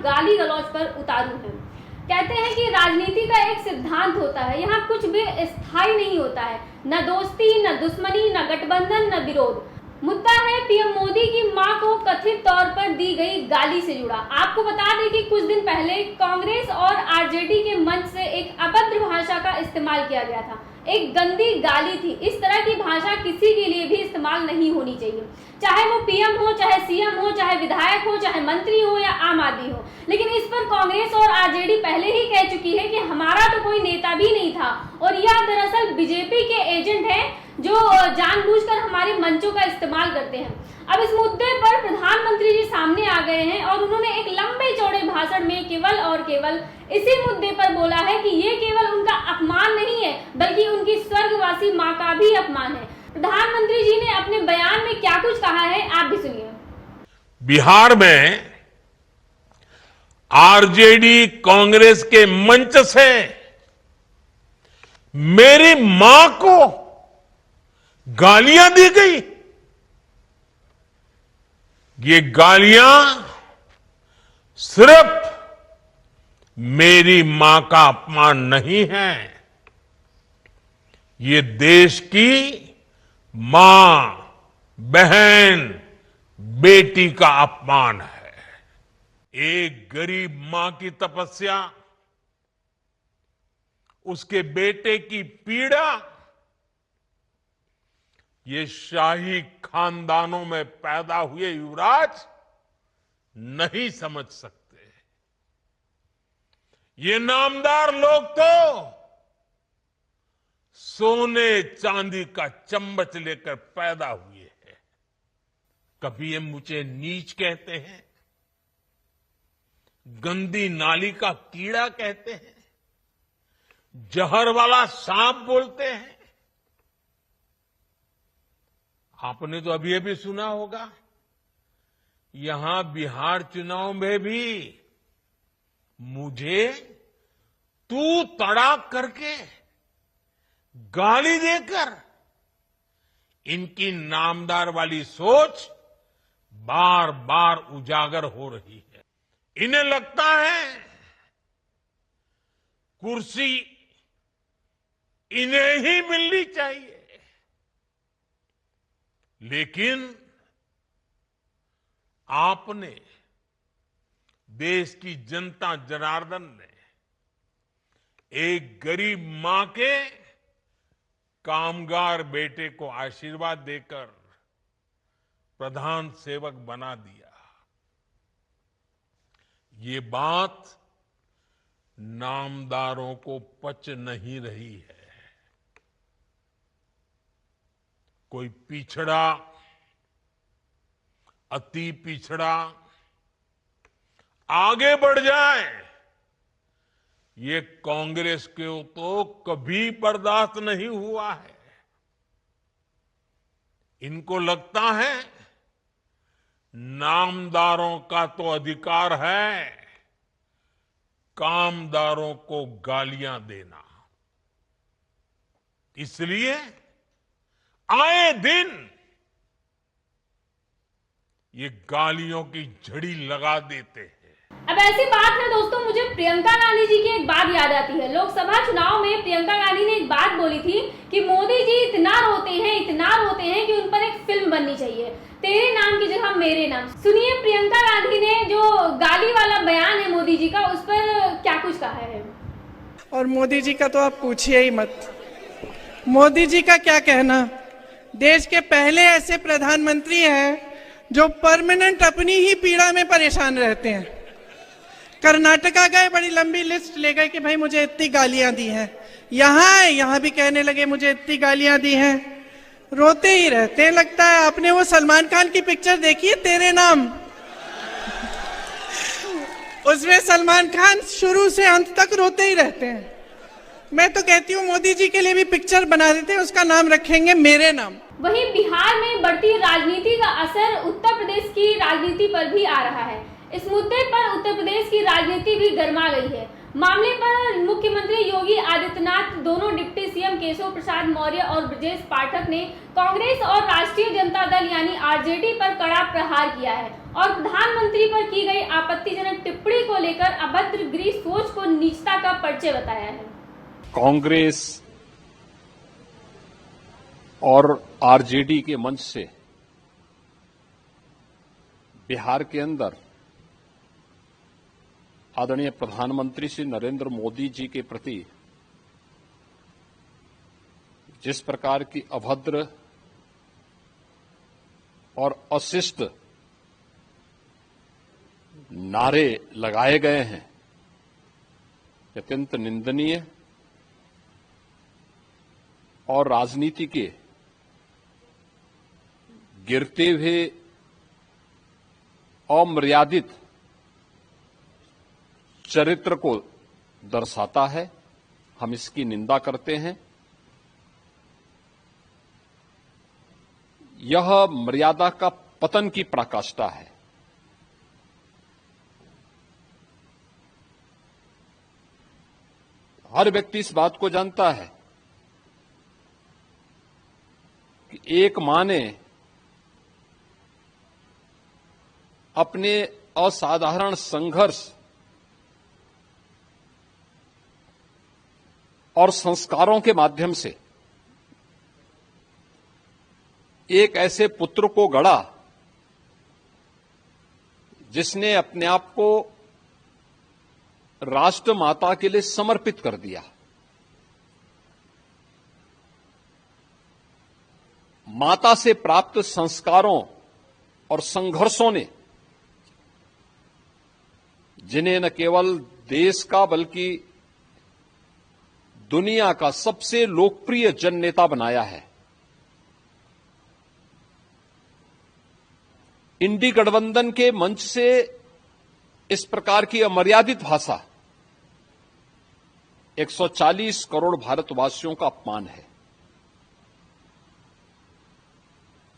गाली गलौज पर उतारू हैं। कहते हैं कि राजनीति का एक सिद्धांत होता है, यहाँ कुछ भी स्थायी नहीं होता है, न दोस्ती, न दुश्मनी, न गठबंधन, न विरोध। मुद्दा है पीएम मोदी की मां को कथित तौर पर दी गई गाली से जुड़ा। आपको बता दें कि कुछ दिन पहले कांग्रेस और आरजेडी के मंच से एक अभद्र भाषा का इस्तेमाल किया गया था, एक गंदी गाली थी। इस तरह की भाषा किसी के लिए भी इस्तेमाल नहीं होनी चाहिए, चाहे वो पीएम हो, चाहे सीएम हो, चाहे विधायक हो, चाहे मंत्री हो या आम आदमी हो। लेकिन इस पर कांग्रेस और आरजेडी पहले ही कह चुकी है कि हमारा तो कोई नेता भी नहीं था और यह दरअसल बीजेपी के एजेंट हैं जो जानबूझकर हमारे मंचों का इस्तेमाल करते हैं। अब इस मुद्दे पर प्रधानमंत्री जी सामने आ गए हैं और उन्होंने एक लंबे चौड़े भाषण में केवल और केवल इसी मुद्दे पर बोला है कि ये केवल उनका अपमान नहीं है, बल्कि उनकी स्वर्गवासी मां का भी अपमान है। प्रधानमंत्री जी ने अपने बयान में क्या कुछ कहा है, आप भी सुनिए। बिहार में आरजेडी कांग्रेस के मंच से मेरी मां को गालियां दी गई। ये गालियां सिर्फ मेरी मां का अपमान नहीं है, ये देश की मां, बहन, बेटी का अपमान है। एक गरीब मां की तपस्या, उसके बेटे की पीड़ा, ये शाही खानदानों में पैदा हुए युवराज नहीं समझ सकते। ये नामदार लोग तो सोने चांदी का चम्मच लेकर पैदा हुए हैं। कभी ये मुझे नीच कहते हैं, गंदी नाली का कीड़ा कहते हैं, जहर वाला सांप बोलते हैं। आपने तो अभी सुना होगा, यहां बिहार चुनाव में भी मुझे तू तड़ाक करके गाली देकर इनकी नामदार वाली सोच बार बार उजागर हो रही है। इन्हें लगता है कुर्सी इन्हें ही मिलनी चाहिए, लेकिन आपने, देश की जनता जनार्दन ने एक गरीब मां के कामगार बेटे को आशीर्वाद देकर प्रधान सेवक बना दिया। ये बात नामदारों को पच नहीं रही है। कोई पिछड़ा, अति पिछड़ा आगे बढ़ जाए, ये कांग्रेस को तो कभी बर्दाश्त नहीं हुआ है। इनको लगता है नामदारों का तो अधिकार है कामदारों को गालियां देना, इसलिए आए दिन ये गालियों की झड़ी लगा देते हैं। अब ऐसी बात है दोस्तों, मुझे प्रियंका गांधी जी की एक बात याद आती है। लोकसभा चुनाव में प्रियंका गांधी ने एक बात बोली थी कि मोदी जी इतना रोते हैं कि उन पर एक फिल्म बननी चाहिए, तेरे नाम की जगह मेरे नाम। सुनिए प्रियंका गांधी ने जो गाली वाला बयान है मोदी जी का, उस पर क्या कुछ कहा है। और मोदी जी का तो आप पूछिए ही मत। मोदी जी का क्या कहना, देश के पहले ऐसे प्रधानमंत्री हैं जो परमानेंट अपनी ही पीड़ा में परेशान रहते हैं। कर्नाटका गए, बड़ी लंबी लिस्ट ले गए कि भाई मुझे इतनी गालियां दी हैं, यहाँ भी कहने लगे मुझे इतनी गालियां दी हैं, रोते ही रहते हैं। लगता है आपने वो सलमान खान की पिक्चर देखी है तेरे नाम, उसमें सलमान खान शुरू से अंत तक रोते ही रहते हैं। मैं तो कहती हूँ मोदी जी के लिए भी पिक्चर बना देते हैं, उसका नाम रखेंगे मेरे नाम। वहीं बिहार में बढ़ती राजनीति का असर उत्तर प्रदेश की राजनीति पर भी आ रहा है। इस मुद्दे पर उत्तर प्रदेश की राजनीति भी गर्मा गई है। मामले पर मुख्यमंत्री योगी आदित्यनाथ, दोनों डिप्टी सीएम केशव प्रसाद मौर्य और ब्रजेश पाठक ने कांग्रेस और राष्ट्रीय जनता दल यानी आरजेडी पर कड़ा प्रहार किया है और प्रधानमंत्री पर की गई आपत्तिजनक टिप्पणी को लेकर अभद्र गृह सोच को नीचता का परिचय बताया है। कांग्रेस और आरजेडी के मंच से बिहार के अंदर आदरणीय प्रधानमंत्री श्री नरेंद्र मोदी जी के प्रति जिस प्रकार की अभद्र और अशिष्ट नारे लगाए गए हैं, अत्यंत निंदनीय और राजनीति के गिरते हुए अमर्यादित चरित्र को दर्शाता है। हम इसकी निंदा करते हैं। यह मर्यादा का पतन की पराकाष्ठा है। हर व्यक्ति इस बात को जानता है कि एक मां ने अपने असाधारण संघर्ष और संस्कारों के माध्यम से एक ऐसे पुत्र को गढ़ा जिसने अपने आप को राष्ट्र माता के लिए समर्पित कर दिया। माता से प्राप्त संस्कारों और संघर्षों ने जिन्हें न केवल देश का बल्कि दुनिया का सबसे लोकप्रिय जन नेता बनाया है। इंडी गठबंधन के मंच से इस प्रकार की अमर्यादित भाषा 140 करोड़ भारतवासियों का अपमान है।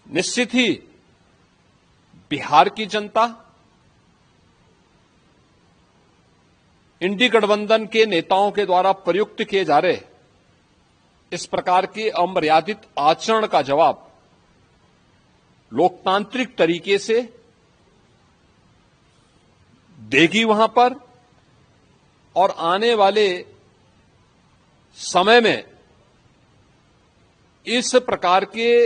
निश्चित ही बिहार की जनता इंडी गठबंधन के नेताओं के द्वारा प्रयुक्त किए जा रहे इस प्रकार के अमर्यादित आचरण का जवाब लोकतांत्रिक तरीके से देगी वहां पर, और आने वाले समय में इस प्रकार के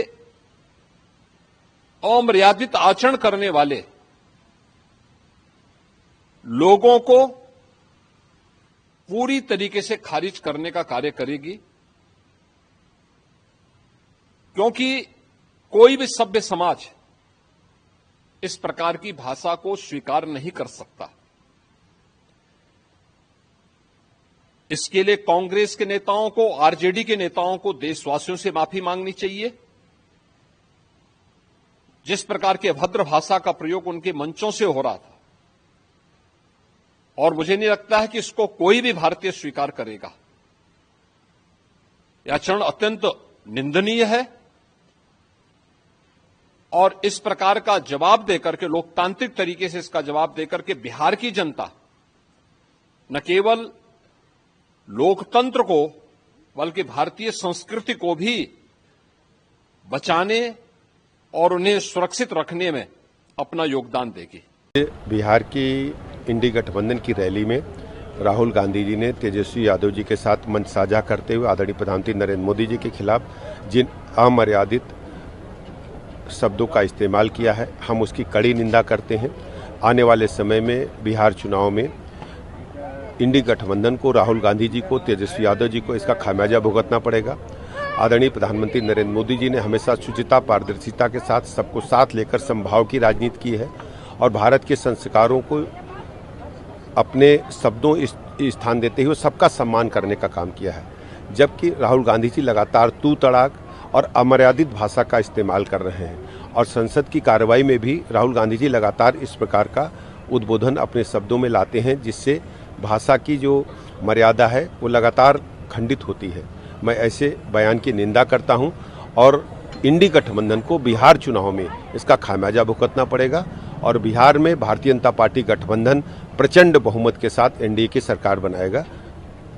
अमर्यादित आचरण करने वाले लोगों को पूरी तरीके से खारिज करने का कार्य करेगी, क्योंकि कोई भी सभ्य समाज इस प्रकार की भाषा को स्वीकार नहीं कर सकता। इसके लिए कांग्रेस के नेताओं को, आरजेडी के नेताओं को देशवासियों से माफी मांगनी चाहिए। जिस प्रकार की अभद्र भाषा का प्रयोग उनके मंचों से हो रहा था, और मुझे नहीं लगता है कि इसको कोई भी भारतीय स्वीकार करेगा। यह आचरण अत्यंत निंदनीय है और इस प्रकार का जवाब देकर के, लोकतांत्रिक तरीके से इसका जवाब देकर के बिहार की जनता न केवल लोकतंत्र को बल्कि भारतीय संस्कृति को भी बचाने और उन्हें सुरक्षित रखने में अपना योगदान देगी। बिहार की इंडी गठबंधन की रैली में राहुल गांधी जी ने तेजस्वी यादव जी के साथ मंच साझा करते हुए आदरणीय प्रधानमंत्री नरेंद्र मोदी जी के खिलाफ जिन अमर्यादित शब्दों का इस्तेमाल किया है, हम उसकी कड़ी निंदा करते हैं। आने वाले समय में बिहार चुनाव में इंडी गठबंधन को, राहुल गांधी जी को, तेजस्वी यादव जी को इसका खामियाजा भुगतना पड़ेगा। आदरणीय प्रधानमंत्री नरेंद्र मोदी जी ने हमेशा शुचिता, पारदर्शिता के साथ सबको साथ लेकर समभाव की राजनीति की है और भारत के संस्कारों को अपने शब्दों स्थान देते हुए सबका सम्मान करने का काम किया है। जबकि राहुल गांधी जी लगातार तू तड़ाक और अमर्यादित भाषा का इस्तेमाल कर रहे हैं और संसद की कार्रवाई में भी राहुल गांधी जी लगातार इस प्रकार का उद्बोधन अपने शब्दों में लाते हैं, जिससे भाषा की जो मर्यादा है वो लगातार खंडित होती है। मैं ऐसे बयान की निंदा करता हूं और इंडी गठबंधन को बिहार चुनाव में इसका खामियाजा भुगतना पड़ेगा और बिहार में भारतीय जनता पार्टी गठबंधन प्रचंड बहुमत के साथ एनडीए की सरकार बनाएगा।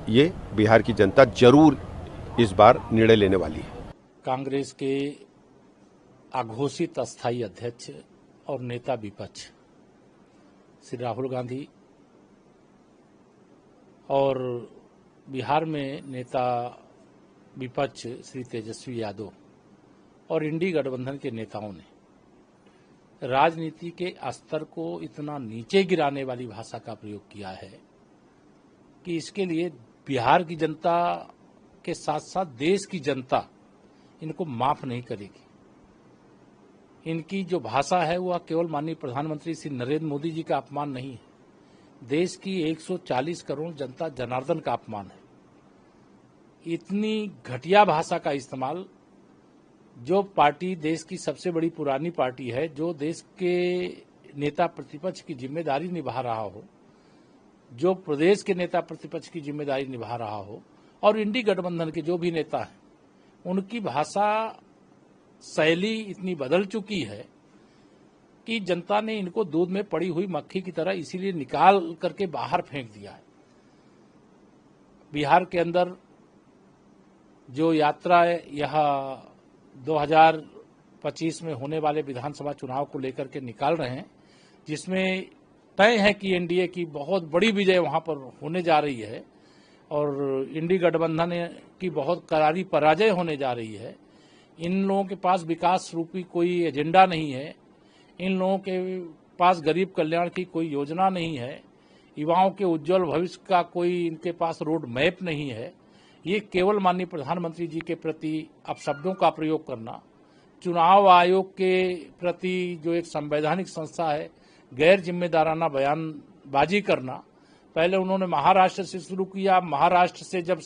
ये बिहार की जनता जरूर इस बार निर्णय लेने वाली है। कांग्रेस के अघोषित अस्थायी अध्यक्ष और नेता विपक्ष श्री राहुल गांधी और बिहार में नेता विपक्ष श्री तेजस्वी यादव और इंडी गठबंधन के नेताओं ने राजनीति के स्तर को इतना नीचे गिराने वाली भाषा का प्रयोग किया है कि इसके लिए बिहार की जनता के साथ साथ देश की जनता इनको माफ नहीं करेगी। इनकी जो भाषा है वह केवल माननीय प्रधानमंत्री श्री नरेंद्र मोदी जी का अपमान नहीं है, देश की 140 करोड़ जनता जनार्दन का अपमान है। इतनी घटिया भाषा का इस्तेमाल जो पार्टी देश की सबसे बड़ी पुरानी पार्टी है, जो देश के नेता प्रतिपक्ष की जिम्मेदारी निभा रहा हो, जो प्रदेश के नेता प्रतिपक्ष की जिम्मेदारी निभा रहा हो, और इंडी गठबंधन के जो भी नेता हैं, उनकी भाषा शैली इतनी बदल चुकी है कि जनता ने इनको दूध में पड़ी हुई मक्खी की तरह इसीलिए निकाल करके बाहर फेंक दिया है। बिहार के अंदर जो यात्रा यह 2025 में होने वाले विधानसभा चुनाव को लेकर के निकाल रहे हैं, जिसमें तय है कि एनडीए की बहुत बड़ी विजय वहां पर होने जा रही है और इंडी गठबंधन की बहुत करारी पराजय होने जा रही है। इन लोगों के पास विकास रूपी कोई एजेंडा नहीं है, इन लोगों के पास गरीब कल्याण की कोई योजना नहीं है, युवाओं के उज्जवल भविष्य का कोई इनके पास रोड मैप नहीं है। ये केवल माननीय प्रधानमंत्री जी के प्रति अपशब्दों का प्रयोग करना, चुनाव आयोग के प्रति जो एक संवैधानिक संस्था है गैर जिम्मेदाराना बयानबाजी करना। पहले उन्होंने महाराष्ट्र से शुरू किया, महाराष्ट्र से जब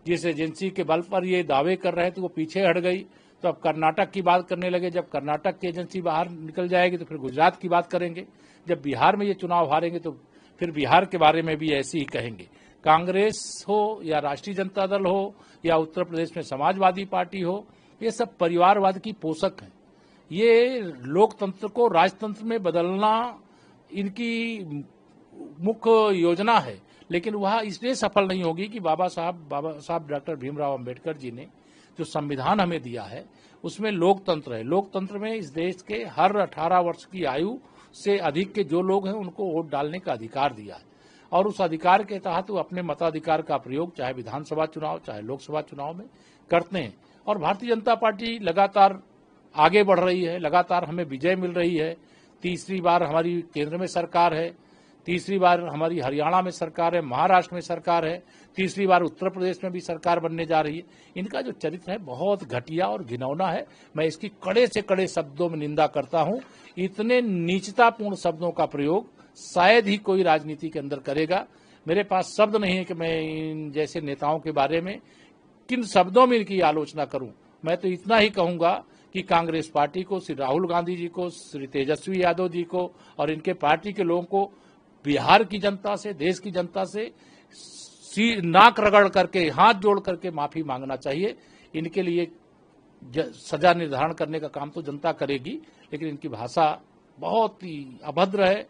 जिस एजेंसी के बल पर ये दावे कर रहे थे वो पीछे हट गई, तो अब कर्नाटक की बात करने लगे। जब कर्नाटक की एजेंसी बाहर निकल जाएगी तो फिर गुजरात की बात करेंगे। जब बिहार में ये चुनाव हारेंगे तो फिर बिहार के बारे में भी ऐसे ही कहेंगे। कांग्रेस हो या राष्ट्रीय जनता दल हो या उत्तर प्रदेश में समाजवादी पार्टी हो, ये सब परिवारवाद की पोषक हैं। ये लोकतंत्र को राजतंत्र में बदलना इनकी मुख्य योजना है, लेकिन वह इसलिए सफल नहीं होगी कि बाबा साहब डॉक्टर भीमराव अंबेडकर जी ने जो संविधान हमें दिया है उसमें लोकतंत्र है। लोकतंत्र में इस देश के हर 18 वर्ष की आयु से अधिक के जो लोग हैं उनको वोट डालने का अधिकार दिया है और उस अधिकार के तहत वो अपने मताधिकार का प्रयोग चाहे विधानसभा चुनाव चाहे लोकसभा चुनाव में करते हैं। और भारतीय जनता पार्टी लगातार आगे बढ़ रही है, लगातार हमें विजय मिल रही है। तीसरी बार हमारी केंद्र में सरकार है, तीसरी बार हमारी हरियाणा में सरकार है, महाराष्ट्र में सरकार है, तीसरी बार उत्तर प्रदेश में भी सरकार बनने जा रही है। इनका जो चरित्र है बहुत घटिया और घिनौना है। मैं इसकी कड़े से कड़े शब्दों में निंदा करता हूं। इतने नीचतापूर्ण शब्दों का प्रयोग शायद ही कोई राजनीति के अंदर करेगा। मेरे पास शब्द नहीं है कि मैं इन जैसे नेताओं के बारे में किन शब्दों में इनकी आलोचना करूं। मैं तो इतना ही कहूंगा कि कांग्रेस पार्टी को, श्री राहुल गांधी जी को, श्री तेजस्वी यादव जी को और इनके पार्टी के लोगों को बिहार की जनता से, देश की जनता से नाक रगड़ करके, हाथ जोड़ करके माफी मांगना चाहिए। इनके लिए सजा निर्धारण करने का काम तो जनता करेगी, लेकिन इनकी भाषा बहुत ही अभद्र है।